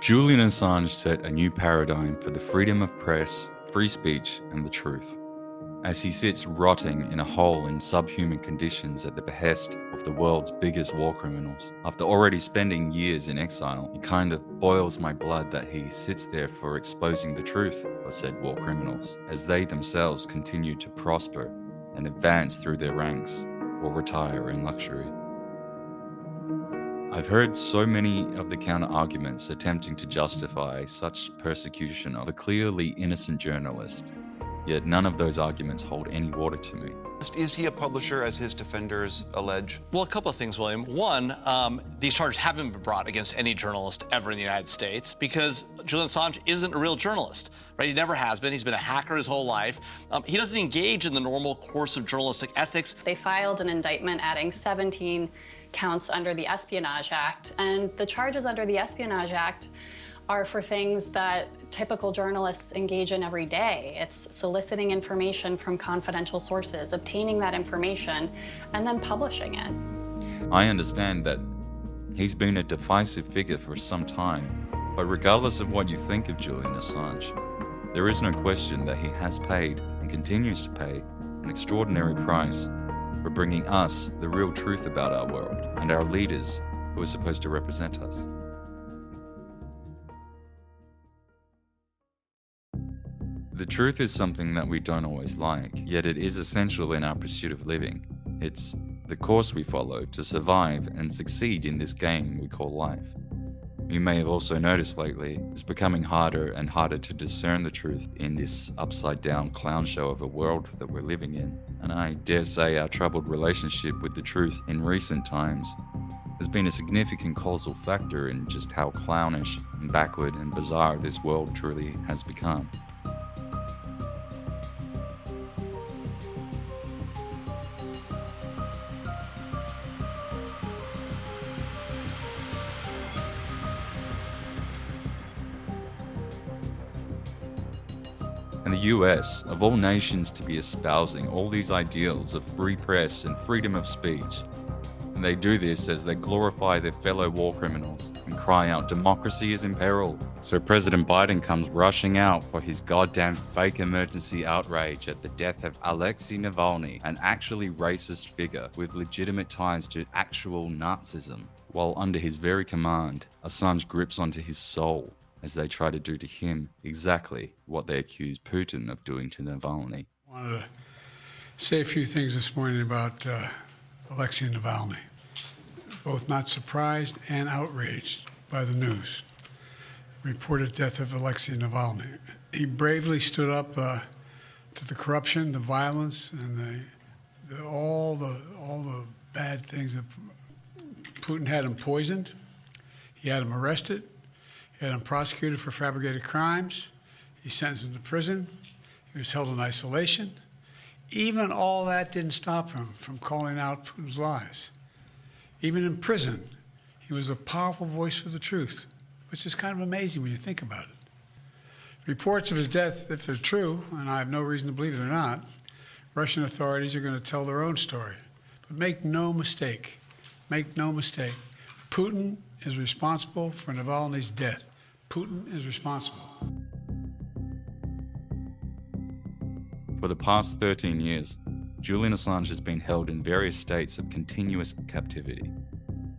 Julian Assange set a new paradigm for the freedom of press, free speech, and the truth. As he sits rotting in a hole in subhuman conditions at the behest of the world's biggest war criminals, after already spending years in exile, it kind of boils my blood that he sits there for exposing the truth of said war criminals, as they themselves continue to prosper and advance through their ranks or retire in luxury. I've heard so many of the counter-arguments attempting to justify such persecution of a clearly innocent journalist, yet none of those arguments hold any water to me. Is he a publisher, as his defenders allege? Well, a couple of things, William. One, these charges haven't been brought against any journalist ever in the United States because Julian Assange isn't a real journalist, right? He never has been. He's been a hacker his whole life. He doesn't engage in the normal course of journalistic ethics. They filed an indictment adding 17 counts under the Espionage Act, and the charges under the Espionage Act are for things that typical journalists engage in every day. It's soliciting information from confidential sources, obtaining that information, and then publishing it. I understand that he's been a divisive figure for some time, but regardless of what you think of Julian Assange, there is no question that he has paid and continues to pay an extraordinary price for bringing us the real truth about our world and our leaders who are supposed to represent us. The truth is something that we don't always like, yet it is essential in our pursuit of living. It's the course we follow to survive and succeed in this game we call life. You may have also noticed lately, it's becoming harder and harder to discern the truth in this upside-down clown show of a world that we're living in. And I dare say our troubled relationship with the truth in recent times has been a significant causal factor in just how clownish and backward and bizarre this world truly has become. And the US, of all nations to be espousing all these ideals of free press and freedom of speech. And they do this as they glorify their fellow war criminals and cry out, democracy is in peril. So President Biden comes rushing out for his goddamn fake emergency outrage at the death of Alexei Navalny, an actually racist figure with legitimate ties to actual Nazism. While under his very command, Assange grips onto his soul as they try to do to him exactly what they accuse Putin of doing to Navalny. I wanted to say a few things this morning about Alexei Navalny. Both not surprised and outraged by the news. Reported death of Alexei Navalny. He bravely stood up to the corruption, the violence, and all the bad things that Putin had him poisoned. He had him arrested. He had him prosecuted for fabricated crimes. He sentenced him to prison. He was held in isolation. Even all that didn't stop him from calling out Putin's lies. Even in prison, he was a powerful voice for the truth, which is kind of amazing when you think about it. Reports of his death, if they're true, and I have no reason to believe they're not, Russian authorities are going to tell their own story. But make no mistake, Putin is responsible for Navalny's death. Putin is responsible. For the past 13 years, Julian Assange has been held in various states of continuous captivity.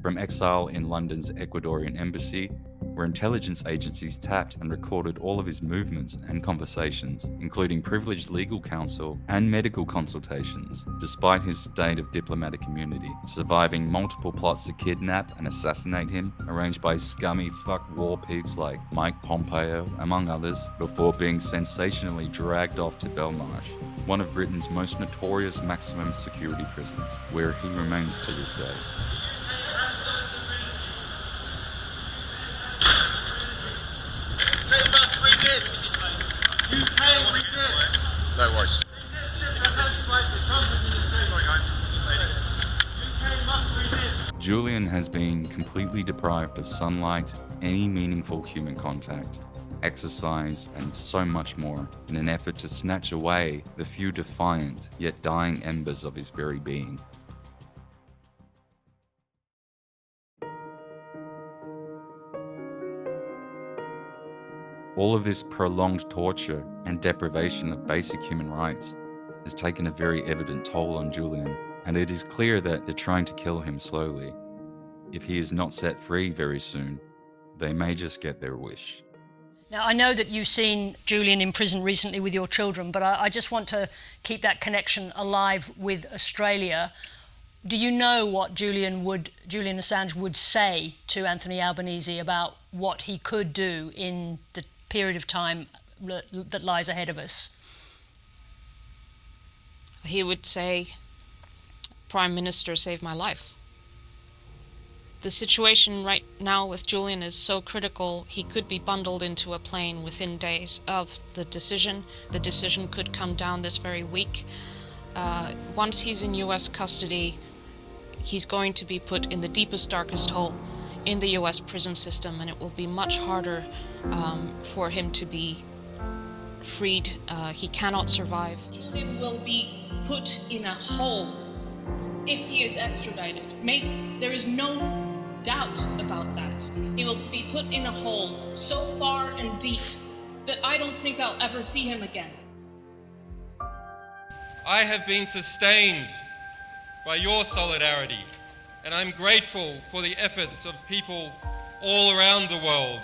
From exile in London's Ecuadorian embassy, where intelligence agencies tapped and recorded all of his movements and conversations, including privileged legal counsel and medical consultations, despite his state of diplomatic immunity, surviving multiple plots to kidnap and assassinate him, arranged by scummy fuck war pigs like Mike Pompeo, among others, before being sensationally dragged off to BELMARSH, one of Britain's most notorious maximum security prisons, where he remains to this day. No worries. Julian has been completely deprived of sunlight, any meaningful human contact, exercise, and so much more in an effort to snatch away the few defiant yet dying embers of his very being. All of this prolonged torture and deprivation of basic human rights has taken a very evident toll on Julian, and it is clear that they're trying to kill him slowly. If he is not set free very soon, they may just get their wish. Now, I know that you've seen Julian in prison recently with your children, but I just want to keep that connection alive with Australia. Do you know what Julian Assange would say to Anthony Albanese about what he could do in the period of time that lies ahead of us? He would say, "Prime Minister, save my life." The situation right now with Julian is so critical, he could be bundled into a plane within days of the decision. The decision could come down this very week. Once he's in US custody, he's going to be put in the deepest, darkest hole in the US prison system, and it will be much harder for him to be freed. He cannot survive. Julian will be put in a hole if he is extradited. There is no doubt about that. He will be put in a hole so far and deep that I don't think I'll ever see him again. I have been sustained by your solidarity, and I'm grateful for the efforts of people all around the world.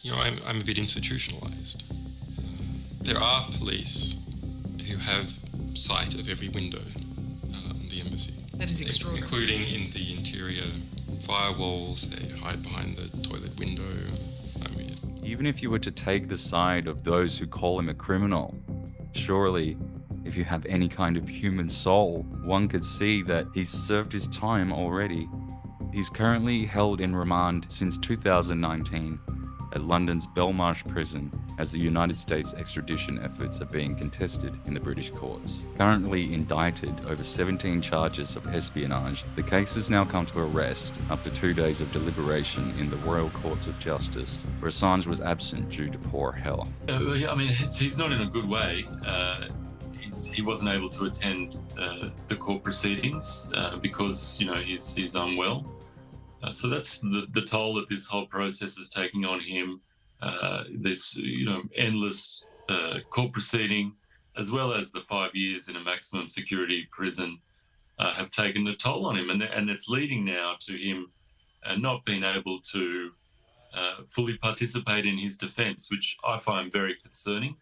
You know, I'm a bit institutionalized. There are police who have sight of every window in the embassy. That is extraordinary. Including in the interior firewalls, they hide behind the toilet window. I mean, Even if you were to take the side of those who call him a criminal, surely, if you have any kind of human soul, one could see that he's served his time already. He's currently held in remand since 2019 at London's BELMARSH prison as the United States extradition efforts are being contested in the British courts. Currently indicted over 17 charges of espionage, the case has now come to a rest after 2 days of deliberation in the Royal Courts of Justice, where Assange was absent due to poor health. I mean, he's not in a good way. He wasn't able to attend the court proceedings because, you know, he's unwell. So that's the toll that this whole process is taking on him. This, you know, endless court proceeding, as well as the 5 years in a maximum security prison, have taken a toll on him, and it's leading now to him not being able to fully participate in his defence, which I find very concerning.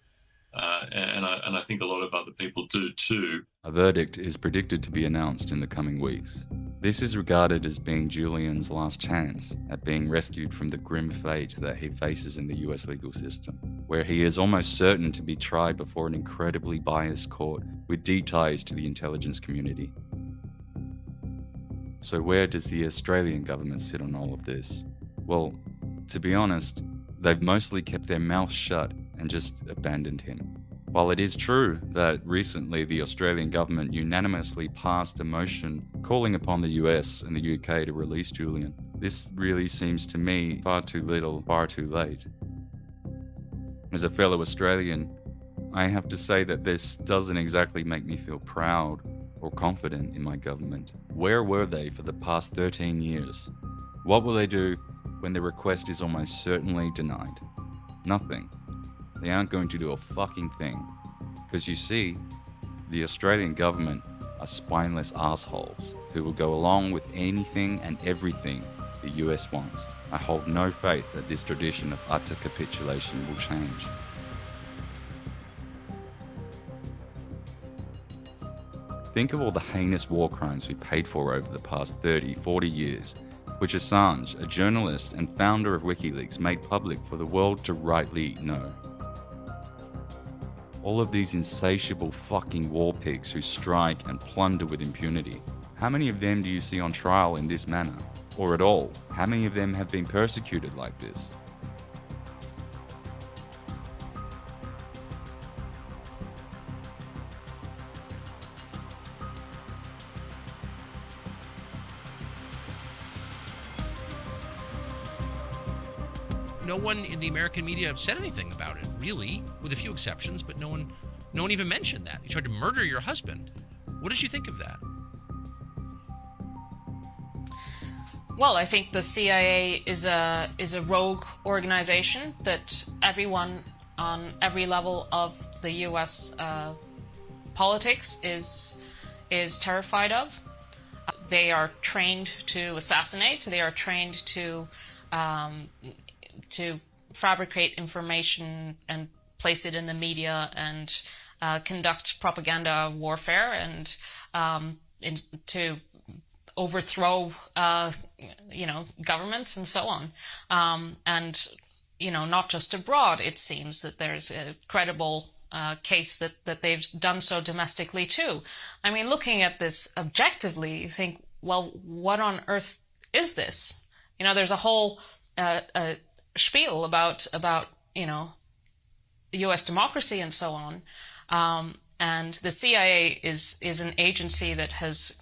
And I think a lot of other people do too. A verdict is predicted to be announced in the coming weeks. This is regarded as being Julian's last chance at being rescued from the grim fate that he faces in the US legal system, where he is almost certain to be tried before an incredibly biased court with deep ties to the intelligence community. So where does the Australian government sit on all of this? Well, to be honest, they've mostly kept their mouths shut and just abandoned him. While it is true that recently the Australian government unanimously passed a motion calling upon the US and the UK to release Julian, this really seems to me far too little, far too late. As a fellow Australian, I have to say that this doesn't exactly make me feel proud or confident in my government. Where were they for the past 13 years? What will they do when the request is almost certainly denied? Nothing. They aren't going to do a fucking thing. Because you see, the Australian government are spineless assholes who will go along with anything and everything the US wants. I hold no faith that this tradition of utter capitulation will change. Think of all the heinous war crimes we paid for over the past 30, 40 years, which Assange, a journalist and founder of Wikileaks, made public for the world to rightly know. All of these insatiable fucking war pigs who strike and plunder with impunity. How many of them do you see on trial in this manner? Or at all? How many of them have been persecuted like this? No one in the American media said anything about it, really, with a few exceptions, but no one even mentioned that. You tried to murder your husband. What did you think of that? Well, I think the CIA is a rogue organization that everyone on every level of the U.S. Politics is terrified of. They are trained to assassinate. They are trained to fabricate information and place it in the media and conduct propaganda warfare and to overthrow, governments and so on. And, not just abroad, it seems that there's a credible case that they've done so domestically too. I mean, looking at this objectively, you think, well, what on earth is this? There's a whole spiel about U.S. democracy and so on. And the CIA is an agency that has,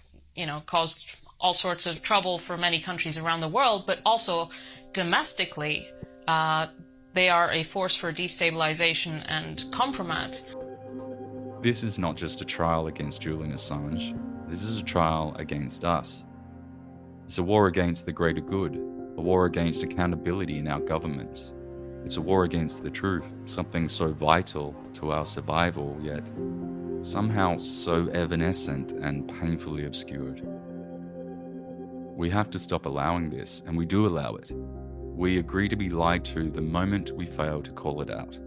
caused all sorts of trouble for many countries around the world, but also domestically, they are a force for destabilization and compromise. This is not just a trial against Julian Assange. This is a trial against us. It's a war against the greater good, a war against accountability in our governments. It's a war against the truth, something so vital to our survival, yet somehow so evanescent and painfully obscured. We have to stop allowing this, and we do allow it. We agree to be lied to the moment we fail to call it out.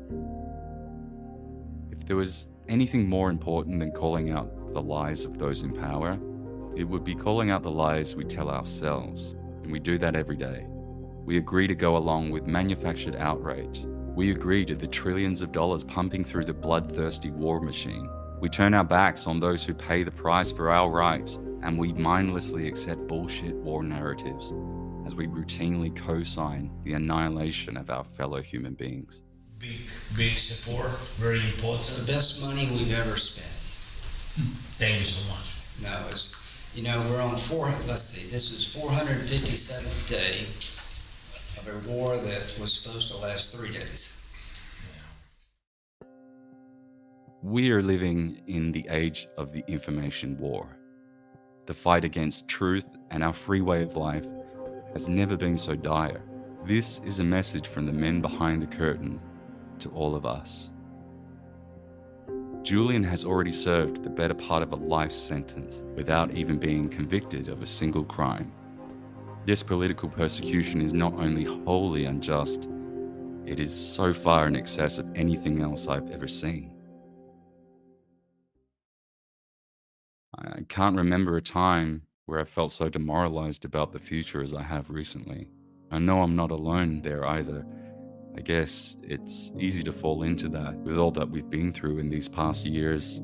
If there was anything more important than calling out the lies of those in power, it would be calling out the lies we tell ourselves, and we do that every day. We agree to go along with manufactured outrage. We agree to the trillions of dollars pumping through the bloodthirsty war machine. We turn our backs on those who pay the price for our rights, and we mindlessly accept bullshit war narratives as we routinely co-sign the annihilation of our fellow human beings. Big support, very important. The best money we've ever spent. Thank you so much. No, it's, we're on this is 457th day of a war that was supposed to last 3 days. We are living in the age of the information war. The fight against truth and our free way of life has never been so dire. This is a message from the men behind the curtain to all of us. Julian has already served the better part of a life sentence without even being convicted of a single crime. This political persecution is not only wholly unjust, it is so far in excess of anything else I've ever seen. I can't remember a time where I felt so demoralized about the future as I have recently. I know I'm not alone there either. I guess it's easy to fall into that with all that we've been through in these past years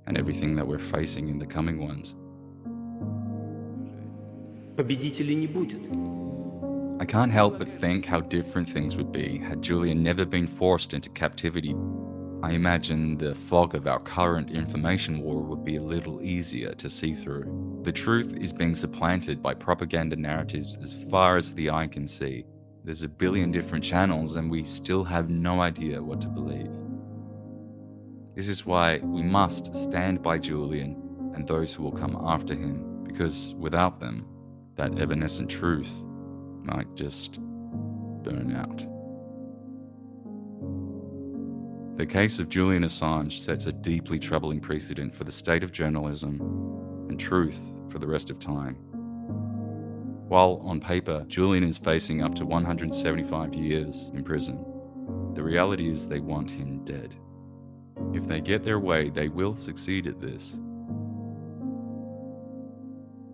and everything that we're facing in the coming ones. Победителей не будет. I can't help but think how different things would be had Julian never been forced into captivity. I imagine the fog of our current information war would be a little easier to see through. The truth is being supplanted by propaganda narratives as far as the eye can see. There's a billion different channels and we still have no idea what to believe. This is why we must stand by Julian and those who will come after him, because without them, that evanescent truth might just burn out. The case of Julian Assange sets a deeply troubling precedent for the state of journalism and truth for the rest of time. While on paper, Julian is facing up to 175 years in prison, the reality is they want him dead. If they get their way, they will succeed at this.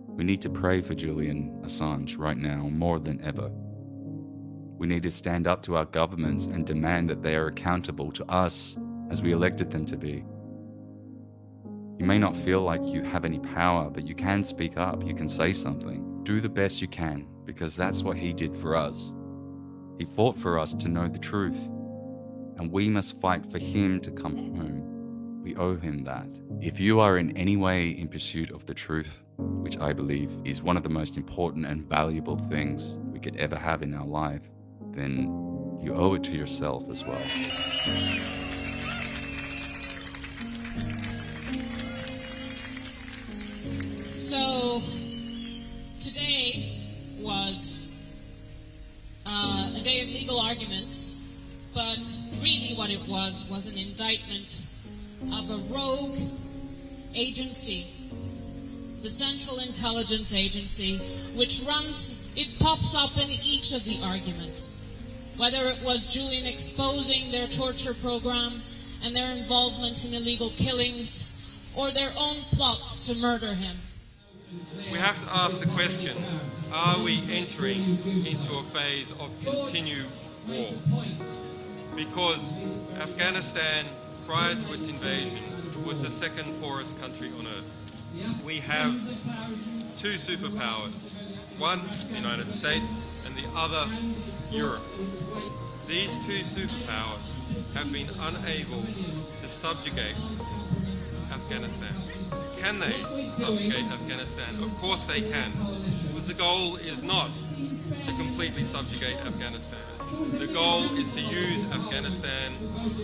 We need to pray for Julian Assange right now more than ever. We need to stand up to our governments and demand that they are accountable to us as we elected them to be. You may not feel like you have any power, but you can speak up, you can say something. Do the best you can, because that's what he did for us. He fought for us to know the truth, and we must fight for him to come home. We owe him that. If you are in any way in pursuit of the truth, which I believe is one of the most important and valuable things we could ever have in our life, then you owe it to yourself as well. So, a day of legal arguments, but really what it was an indictment of a rogue agency, the Central Intelligence Agency, which pops up in each of the arguments. Whether it was Julian exposing their torture program and their involvement in illegal killings, or their own plots to murder him. We have to ask the question, are we entering into a phase of continued war? Because Afghanistan, prior to its invasion, was the second poorest country on earth. We have two superpowers, one the United States and the other Europe. These two superpowers have been unable to subjugate Afghanistan. Can they subjugate Afghanistan? Of course they can, because the goal is not to completely subjugate Afghanistan. The goal is to use Afghanistan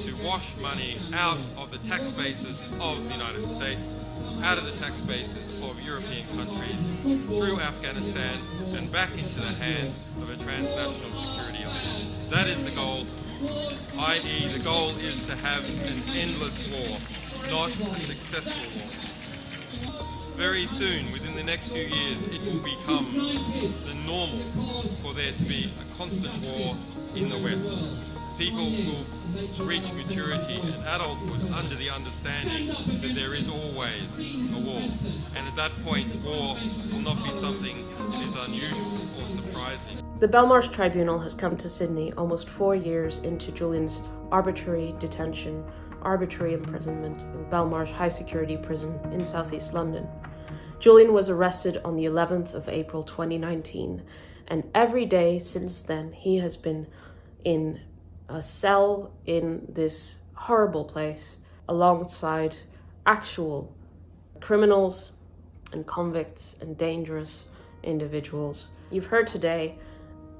to wash money out of the tax bases of the United States, out of the tax bases of European countries, through Afghanistan and back into the hands of a transnational security element. That is the goal, i.e. the goal is to have an endless war, not a successful war. Very soon, within the next few years, it will become the normal for there to be a constant war in the West. People will reach maturity and adulthood under the understanding that there is always a war. And at that point, war will not be something that is unusual or surprising. The BELMARSH Tribunal has come to Sydney almost 4 years into Julian's arbitrary detention, arbitrary imprisonment in BELMARSH High Security Prison in southeast London. Julian was arrested on the 11th of April 2019, and every day since then he has been in a cell in this horrible place alongside actual criminals and convicts and dangerous individuals. You've heard today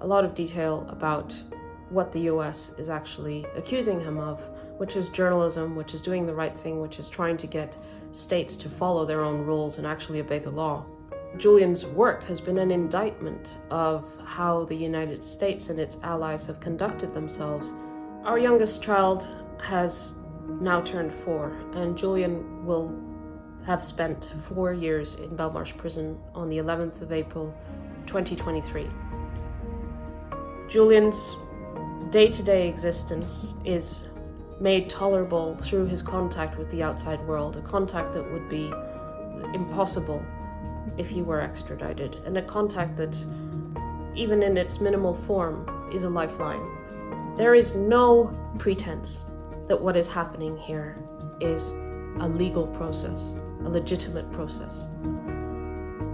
a lot of detail about what the US is actually accusing him of, which is journalism, which is doing the right thing, which is trying to get states to follow their own rules and actually obey the law. Julian's work has been an indictment of how the United States and its allies have conducted themselves. Our youngest child has now turned 4, and Julian will have spent 4 years in BELMARSH prison on the 11th of April 2023. Julian's day-to-day existence is made tolerable through his contact with the outside world, a contact that would be impossible if he were extradited, and a contact that, even in its minimal form, is a lifeline. There is no pretense that what is happening here is a legal process, a legitimate process.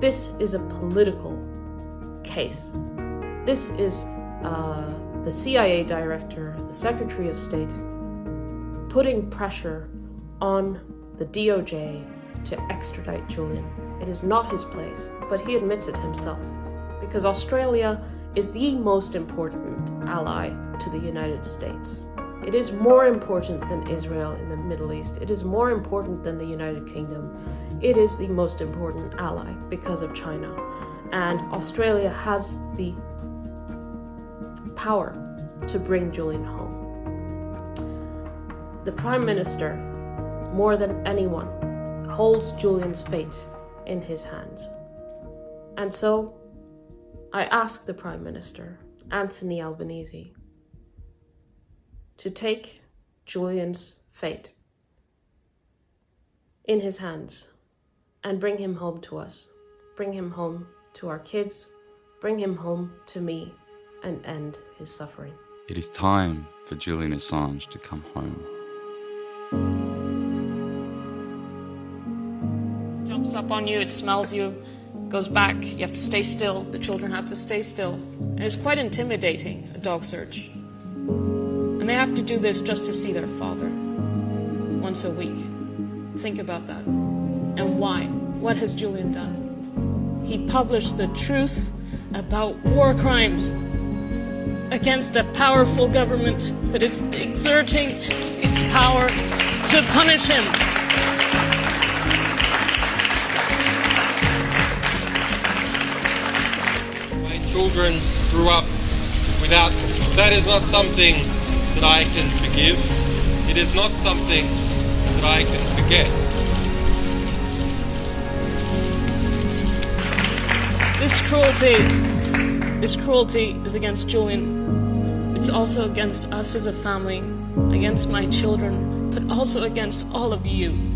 This is a political case. This is the CIA director, the Secretary of State, putting pressure on the DOJ to extradite Julian. It is not his place, but he admits it himself, because Australia is the most important ally to the United States. It is more important than Israel in the Middle East. It is more important than the United Kingdom. It is the most important ally because of China. And Australia has the power to bring Julian home. The Prime Minister, more than anyone, holds Julian's fate in his hands. And so, I ask the Prime Minister, Anthony Albanese, to take Julian's fate in his hands and bring him home to us, bring him home to our kids, bring him home to me, and end his suffering. It is time for Julian Assange to come home. Jumps up on you, it smells you, goes back, you have to stay still, the children have to stay still. And it's quite intimidating, a dog search. And they have to do this just to see their father once a week. Think about that. And why? What has Julian done? He published the truth about war crimes against a powerful government that is exerting its power to punish him. My children grew up without them. That is not something that I can forgive. It is not something that I can forget. This cruelty is against Julian. It's also against us as a family, against my children, but also against all of you.